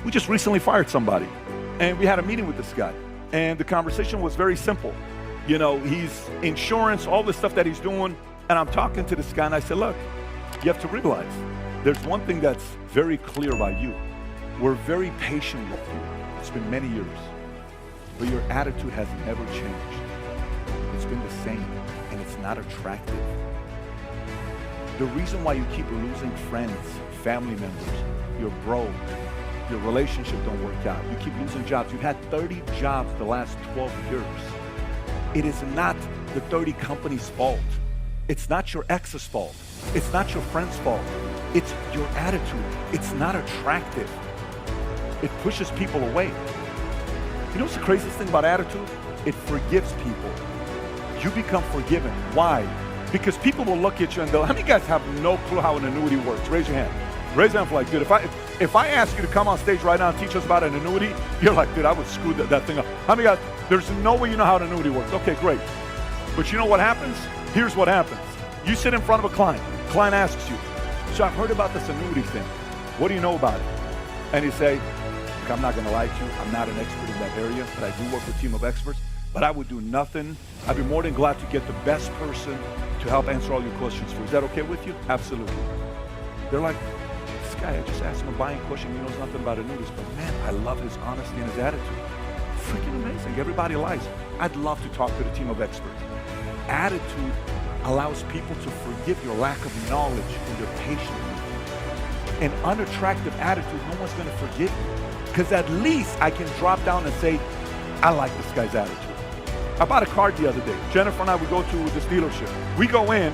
We just recently fired somebody. And we had a meeting with this guy. And the conversation was very simple. You know, he's insurance, all the stuff that he's doing. And I'm talking to this guy and I said, look, you have to realize there's one thing that's very clear about you. We're very patient with you. It's been many years. But your attitude has never changed. It's been the same and it's not attractive. The reason why you keep losing friends, family members, you're broke, your relationship don't work out, you keep losing jobs. You've had 30 jobs the last 12 years. It is not the 30 companies' fault. It's not your ex's fault. It's not your friend's fault. It's your attitude. It's not attractive. It pushes people away. You know what's the craziest thing about attitude? It forgives people. You become forgiven. Why? Because people will look at you and go, how many guys have no clue how an annuity works? Raise your hand. Raise your hand for like, dude, if I ask you to come on stage right now and teach us about an annuity, you're like, dude, I would screw that thing up. How many guys, there's no way you know how an annuity works. Okay, great. But you know what happens? Here's what happens. You sit in front of a client. Client asks you, so I've heard about this annuity thing. What do you know about it? And you say, look, I'm not gonna lie to you. I'm not an expert in that area, but I do work with a team of experts. But I would do nothing. I'd be more than glad to get the best person to help answer all your questions for you. Is that okay with you? Absolutely. They're like, this guy, I just asked him a buying question. He knows nothing about annuities, but man, I love his honesty and his attitude. Freaking amazing. Everybody lies. I'd love to talk to the team of experts. Attitude allows people to forgive your lack of knowledge and your patience. An unattractive attitude, no one's gonna forgive you. Because at least I can drop down and say, I like this guy's attitude. I bought a car the other day. Jennifer and I would go to this dealership. We go in,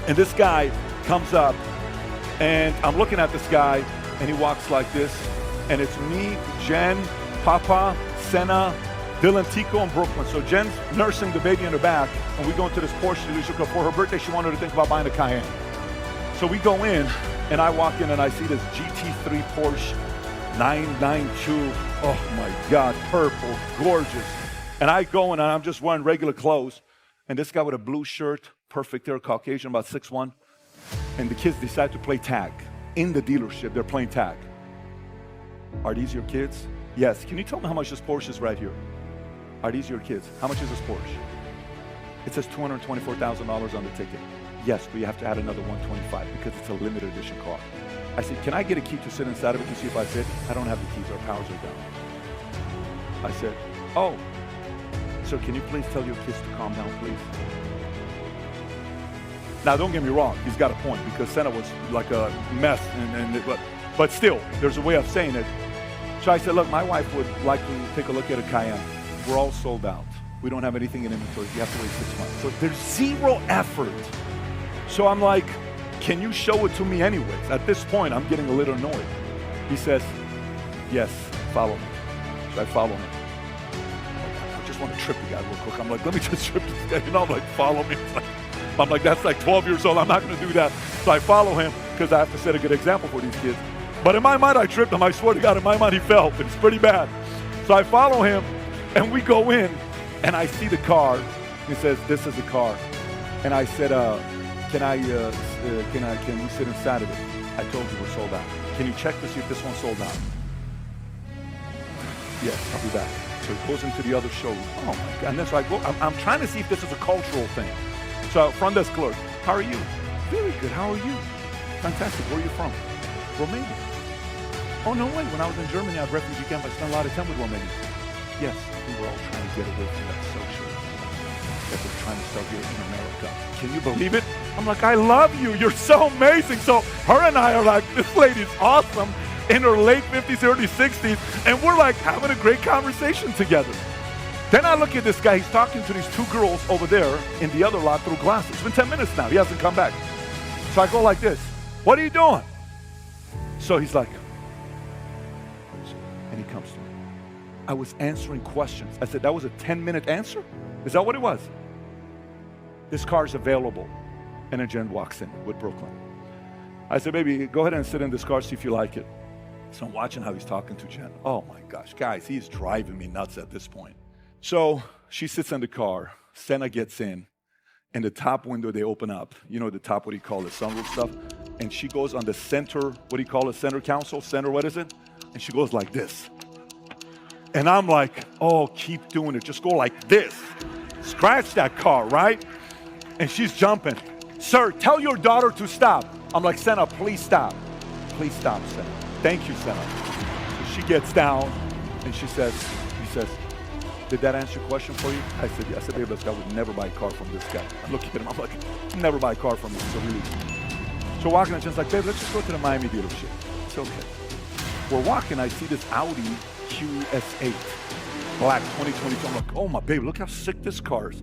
and this guy comes up, and I'm looking at this guy, and he walks like this, and it's me, Jen, Papa, Senna, Dylan, Tico, and Brooklyn. So Jen's nursing the baby in the back, and we go into this Porsche dealership. For her birthday, she wanted to think about buying a Cayenne. So we go in, and I walk in, and I see this GT3 Porsche 992. Oh my God, purple, gorgeous. And I go in and I'm just wearing regular clothes. And this guy with a blue shirt, perfect hair, Caucasian, about 6'1". And the kids decide to play tag. In the dealership, they're playing tag. Are these your kids? Yes. Can you tell me how much this Porsche is right here? Are these your kids? How much is this Porsche? It says $224,000 on the ticket. Yes, but you have to add another $125 because it's a limited edition car. I said, can I get a key to sit inside of it to see if I fit? I don't have the keys, our powers are down. I said, oh, so can you please tell your kids to calm down, please? Now, don't get me wrong, he's got a point because Senna was like a mess, but still, there's a way of saying it. So I said, look, my wife would like to take a look at a Cayenne. We're all sold out. We don't have anything in inventory. You have to wait 6 months. So there's zero effort. So I'm like, can you show it to me anyways? At this point, I'm getting a little annoyed. He says, yes, follow me. So I follow him. I just want to trip the guy real quick. I'm like, let me just trip this guy. You know, I'm like, follow me. I'm like, that's like 12 years old. I'm not going to do that. So I follow him because I have to set a good example for these kids. But in my mind, I tripped him. I swear to God, in my mind, he fell. It's pretty bad. So I follow him, and we go in, and I see the car. He says, this is the car. And I said, can we sit inside of it? I told you we're sold out. Can you check to see if this one's sold out? Yes, I'll be back. So he goes into the other showroom. Oh my God. And then so I go, I'm trying to see if this is a cultural thing. So front desk clerk, how are you? Very good, how are you? Fantastic, where are you from? Romania. Oh no way, when I was in Germany, I had refugee camp, I spent a lot of time with Romanians. Yes, we were all trying to get away from that socialism that they're trying to sell here in America. Can you believe it? I'm like, I love you, you're so amazing. So her and I are like, this lady's awesome, in her late 50s, early 60s, and we're like having a great conversation together. Then I look at this guy, he's talking to these 2 girls over there in the other lot through glasses. It's been 10 minutes now, he hasn't come back. So I go like this, what are you doing? So he's like, and he comes to me. I was answering questions. I said, that was a 10-minute answer? Is that what it was? This car's available. And then Jen walks in with Brooklyn. I said, baby, go ahead and sit in this car, see if you like it. So I'm watching how he's talking to Jen. Oh my gosh, guys, he's driving me nuts at this point. So she sits in the car. Senna gets in. and the top window, they open up. You know, the top, what do you call it, sunroof stuff? And she goes on the center, what do you call it, center console? Center, what is it? And she goes like this. And I'm like, oh, keep doing it. Just go like this. Scratch that car, right? And she's jumping. Sir, tell your daughter to stop. I'm like, Senna, please stop. Please stop, Senna. Thank you, Senna. So she gets down and he says, did that answer your question for you? I said, yeah. I said, babe, I would never buy a car from this guy. I'm looking at him, I'm like, never buy a car from him. So really. So walking, and she's like, babe, let's just go to the Miami dealership. It's okay. We're walking, I see this Audi QS8, black 2022. I'm like, oh my babe, look how sick this car is.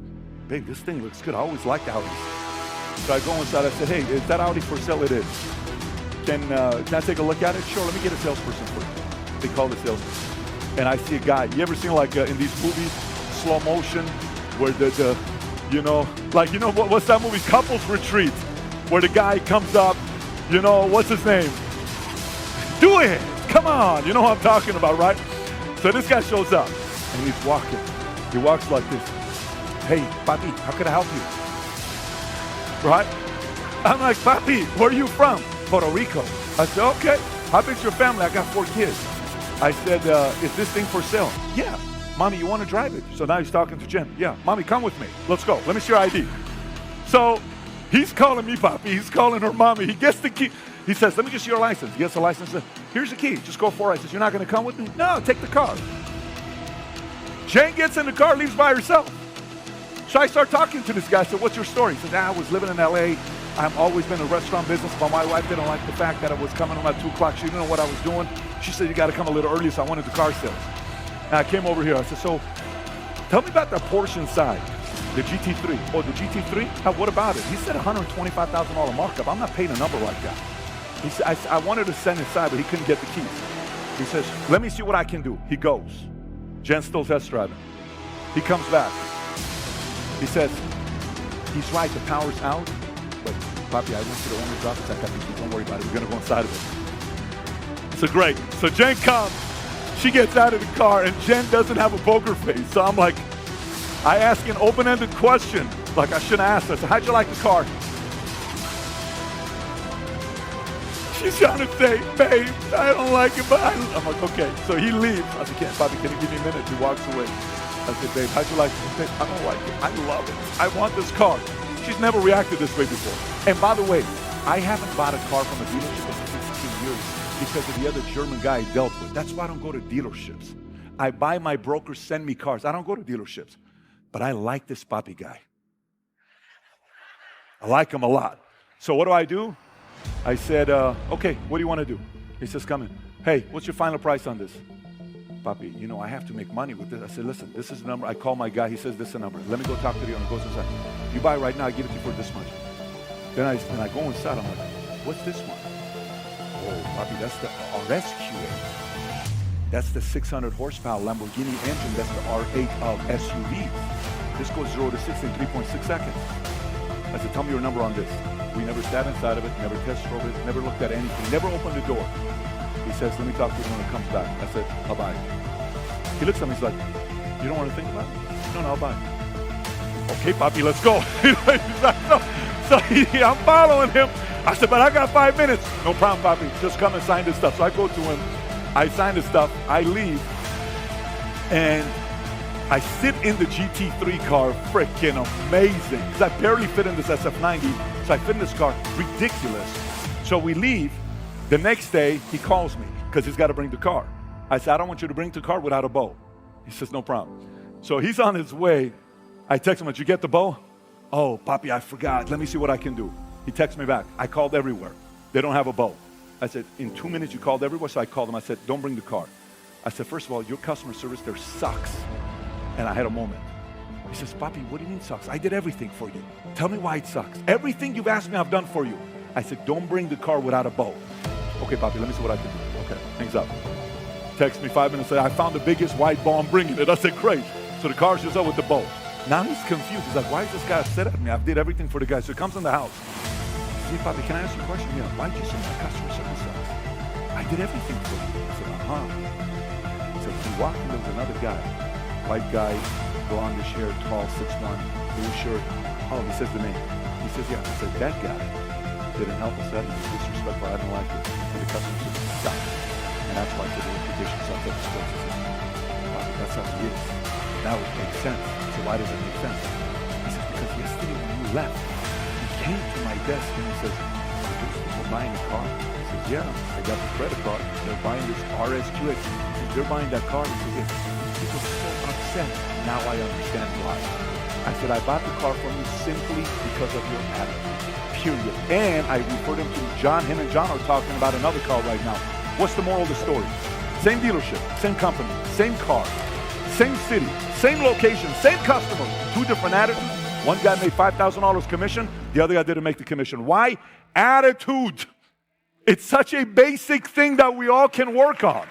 Babe, this thing looks good. I always liked Audis. So I go inside, I said, hey, is that Audi for sale? It is. Can I take a look at it? Sure, let me get a salesperson for you. They call the salesperson. And I see a guy. You ever seen like in these movies, slow motion, where the you know, like, you know, what's that movie, Couples Retreat, where the guy comes up, you know, what's his name? Do it, come on, you know what I'm talking about, right? So this guy shows up, and he's walking. He walks like this. Hey, papi, how can I help you? Right? I'm like, papi, where are you from? Puerto Rico. I said, okay, how big's your family? I got 4 kids. I said, is this thing for sale? Yeah. Mommy, you want to drive it? So now he's talking to Jen. Yeah. Mommy, come with me. Let's go. Let me see your ID. So he's calling me papi. He's calling her mommy. He gets the key. He says, let me just see your license. He gets the license. Here's the key. Just go for it. I says, you're not going to come with me? No, take the car. Jen gets in the car, leaves by herself. So I start talking to this guy. I said, what's your story? He says, I was living in LA. I've always been in the restaurant business, but my wife didn't like the fact that I was coming home at 2 o'clock. She didn't know what I was doing. She said, you got to come a little early, so I wanted the car sales. And I came over here. I said, so tell me about the Porsche inside, the GT3. Oh, the GT3? What about it? He said $125,000 markup. I'm not paying a number like that. He said, I wanted to send inside, but he couldn't get the keys. He says, let me see what I can do. He goes. Jen's still test driving. He comes back. He says, he's right, the power's out. But, papi, I went to the owner's office. I got the keys. Don't worry about it. We're going to go inside of it. So great. So Jen comes. She gets out of the car, and Jen doesn't have a poker face. So I'm like, I ask an open-ended question, like I shouldn't ask her. I said, how'd you like the car? She's trying to say, babe, I don't like it, but I'm like, okay. So he leaves. I said, papi, can you give me a minute? He walks away. I said, babe, how'd you like it? Babe, I don't like it. I love it. I want this car. She's never reacted this way before. And by the way, I haven't bought a car from a dealership in 16 years because of the other German guy I dealt with. That's why I don't go to dealerships. I buy my brokers send me cars. I don't go to dealerships. But I like this papi guy. I like him a lot. So what do? I said, okay, what do you want to do? He says, come in. Hey, what's your final price on this? Papi, you know, I have to make money with this. I said, listen, this is the number. I call my guy. He says, this is the number. Let me go talk to the owner. Goes inside. You buy it right now. I give it to you for this much. Then I go inside. I'm like, what's this one? Oh, papi, that's the RSQA. That's the 600 horsepower Lamborghini engine. That's the R8 of SUVs. This goes 0 to 60 in 3.6 seconds. I said, tell me your number on this. We never sat inside of it, never test drove it, never looked at anything, never opened the door. He says, let me talk to you when it comes back. I said, I'll buy it. He looks at me, he's like, you don't want to think about it? No, I'll buy it. Okay, papi, let's go. So I'm following him. I said, but I got 5 minutes. No problem, papi. Just come and sign this stuff. So I go to him. I sign the stuff. I leave. And I sit in the GT3 car, freaking amazing. Because I barely fit in this SF90. So I fit in this car, ridiculous. So we leave. The next day, he calls me because he's got to bring the car. I said, I don't want you to bring the car without a bow. He says, no problem. So he's on his way. I text him, did you get the bow? Oh, papi, I forgot. Let me see what I can do. He texts me back. I called everywhere. They don't have a bow. I said, in 2 minutes you called everywhere? So I called him. I said, don't bring the car. I said, first of all, your customer service there sucks. And I had a moment. He says, papi, what do you mean sucks? I did everything for you. Tell me why it sucks. Everything you've asked me, I've done for you. I said, don't bring the car without a bow. Okay, papi, let me see what I can do. Okay, hangs up. Text me 5 minutes later, I found the biggest white bow, I'm bringing it. I said, great. So the car shows up with the bow. Now he's confused. He's like, why is this guy upset at me? I did everything for the guy. So he comes in the house. See, papi, can I ask you a question? Yeah, why did you say my customer service sucks? I did everything for you. I said, So he walked in, there was another guy. White guy, blondish hair, tall, 6'1", blue shirt. Oh, he says the name. He says, yeah. I said, that guy didn't help us out. He was disrespectful. I didn't like it. And the customer said, stop. And that's why I said the reputation sucks up the sports. I said, wow, that's how he is. That would make sense. So why does it make sense? He says, because yesterday when you left, he came to my desk and he says, are those people buying a car? I said, yeah, I got the credit card. They're buying this RSQX. They're buying that car. He said, yeah. People are so upset. Now I understand why. I said, I bought the car from you simply because of your attitude. Period. And I referred him to John. Him and John are talking about another car right now. What's the moral of the story? Same dealership, same company, same car, same city, same location, same customer, two different attitudes. One guy made $5,000 commission, the other guy didn't make the commission. Why? Attitude. It's such a basic thing that we all can work on.